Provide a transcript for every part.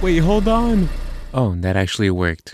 Wait, hold on. Oh, that actually worked.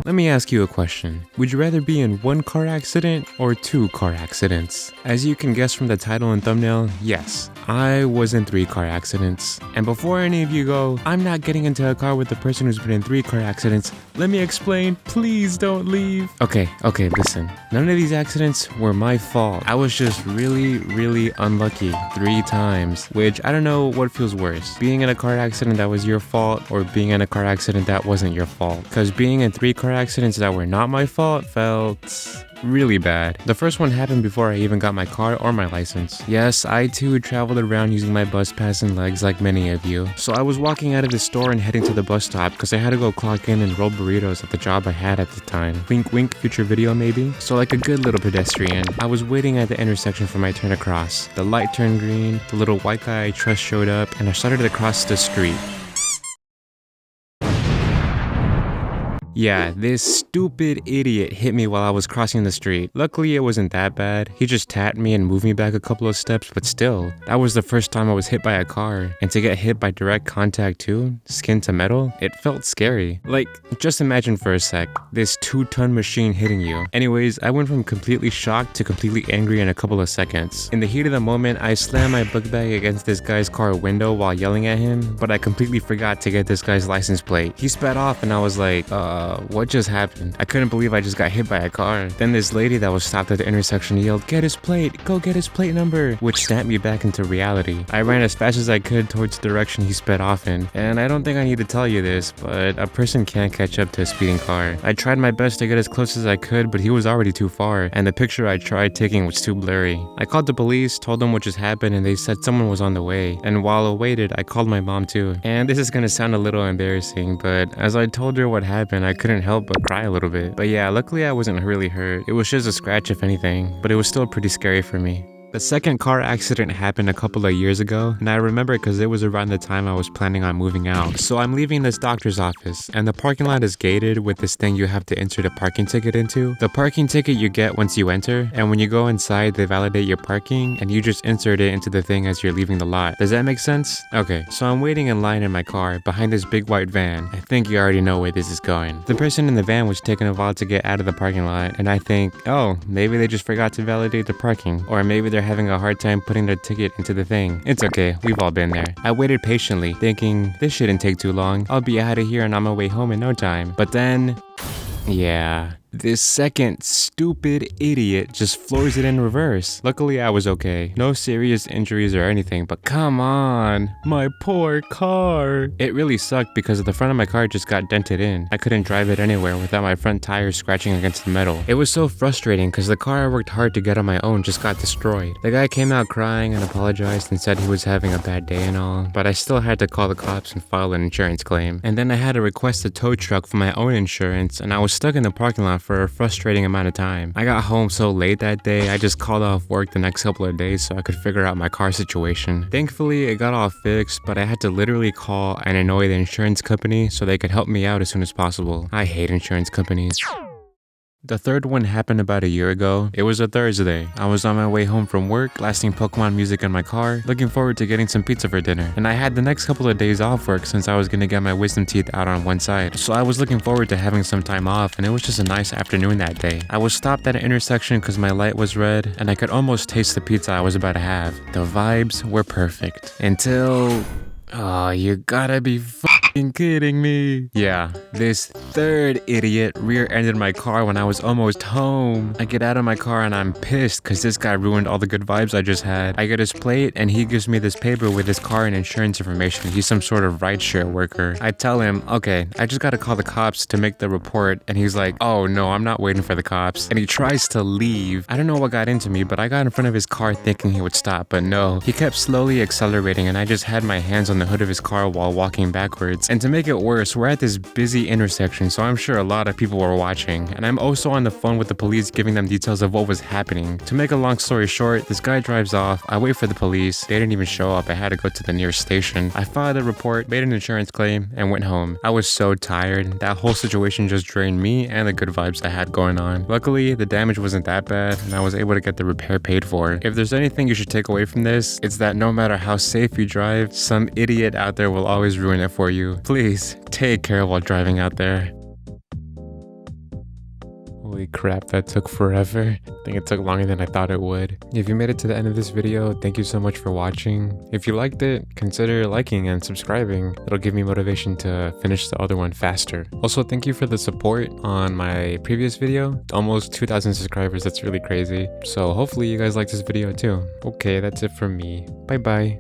Let me ask you a question. Would you rather be in one car accident or two car accidents? As you can guess from the title and thumbnail, yes, I was in 3 car accidents. And before any of you go, I'm not getting into a car with the person who's been in 3 car accidents, let me explain. Please don't leave. Okay, listen. None of these accidents were my fault. I was just really unlucky 3 times, which I don't know what feels worse. Being in a car accident that was your fault or being in a car accident that wasn't your fault. Because being in 3 car accidents that were not my fault felt really bad. The first one happened before I even got my car or my license. Yes, I too traveled around using my bus pass and legs like many of you. So I was walking out of the store and heading to the bus stop because I had to go clock in and roll burritos at the job I had at the time. Wink wink, future video maybe? So like a good little pedestrian, I was waiting at the intersection for my turn to cross. The light turned green, the little white guy I trust showed up, and I started to cross the street. Yeah, this stupid idiot hit me while I was crossing the street. Luckily, it wasn't that bad. He just tapped me and moved me back a couple of steps, but still, that was the first time I was hit by a car. And to get hit by direct contact too, skin to metal, it felt scary. Like, just imagine for a sec, this 2-ton machine hitting you. Anyways, I went from completely shocked to completely angry in a couple of seconds. In the heat of the moment, I slammed my book bag against this guy's car window while yelling at him, but I completely forgot to get this guy's license plate. He sped off and I was like, what just happened? I couldn't believe I just got hit by a car. Then this lady that was stopped at the intersection yelled, "Get his plate, go get his plate number," which snapped me back into reality. I ran as fast as I could towards the direction he sped off in. And I don't think I need to tell you this, but a person can't catch up to a speeding car. I tried my best to get as close as I could, but he was already too far, and the picture I tried taking was too blurry. I called the police, told them what just happened, and they said someone was on the way. And while I waited, I called my mom too. And this is gonna sound a little embarrassing, but as I told her what happened, I couldn't help but cry a little bit. But yeah, luckily I wasn't really hurt. It was just a scratch if anything, but it was still pretty scary for me. The second car accident happened a couple of years ago, and I remember because it was around the time I was planning on moving out. So I'm leaving this doctor's office, and the parking lot is gated with this thing you have to insert a parking ticket into. The parking ticket you get once you enter, and when you go inside, they validate your parking, and you just insert it into the thing as you're leaving the lot. Does that make sense? Okay, so I'm waiting in line in my car, behind this big white van. I think you already know where this is going. The person in the van was taking a while to get out of the parking lot, and I think, oh, maybe they just forgot to validate the parking, or maybe they're having a hard time putting their ticket into the thing. It's okay, we've all been there. I waited patiently, thinking this shouldn't take too long. I'll be out of here and on my way home in no time. But then, yeah, this second stupid idiot just floors it in reverse. Luckily, I was okay. No serious injuries or anything, but come on, my poor car. It really sucked because the front of my car just got dented in. I couldn't drive it anywhere without my front tires scratching against the metal. It was so frustrating because the car I worked hard to get on my own just got destroyed. The guy came out crying and apologized and said he was having a bad day and all, but I still had to call the cops and file an insurance claim. And then I had to request a tow truck for my own insurance, and I was stuck in the parking lot for a frustrating amount of time. I got home so late that day, I just called off work the next couple of days so I could figure out my car situation. Thankfully, it got all fixed, but I had to literally call and annoy the insurance company so they could help me out as soon as possible. I hate insurance companies. The third one happened about a year ago. It was a Thursday. I was on my way home from work, blasting Pokemon music in my car, looking forward to getting some pizza for dinner. And I had the next couple of days off work since I was gonna get my wisdom teeth out on one side. So I was looking forward to having some time off, and it was just a nice afternoon that day. I was stopped at an intersection because my light was red, and I could almost taste the pizza I was about to have. The vibes were perfect. Until... oh, you gotta be fucking kidding me. Yeah, this third idiot rear-ended my car when I was almost home. I get out of my car and I'm pissed because this guy ruined all the good vibes I just had. I get his plate and he gives me this paper with his car and insurance information. He's some sort of rideshare worker. I tell him, okay, I just gotta call the cops to make the report, and he's like, oh no, I'm not waiting for the cops. And he tries to leave. I don't know what got into me, but I got in front of his car thinking he would stop, but no. He kept slowly accelerating and I just had my hands on the hood of his car while walking backwards. lights. And to make it worse, we're at this busy intersection, so I'm sure a lot of people were watching. And I'm also on the phone with the police giving them details of what was happening. To make a long story short, this guy drives off, I wait for the police, they didn't even show up, I had to go to the nearest station. I filed a report, made an insurance claim, and went home. I was so tired, that whole situation just drained me and the good vibes I had going on. Luckily, the damage wasn't that bad, and I was able to get the repair paid for. If there's anything you should take away from this, it's that no matter how safe you drive, some idiot out there will always ruin it for you. Please, take care while driving out there. Holy crap, that took forever. I think it took longer than I thought it would. If you made it to the end of this video, thank you so much for watching. If you liked it, consider liking and subscribing. It'll give me motivation to finish the other one faster. Also, thank you for the support on my previous video. Almost 2,000 subscribers, that's really crazy. So hopefully you guys like this video too. Okay, that's it from me. Bye bye.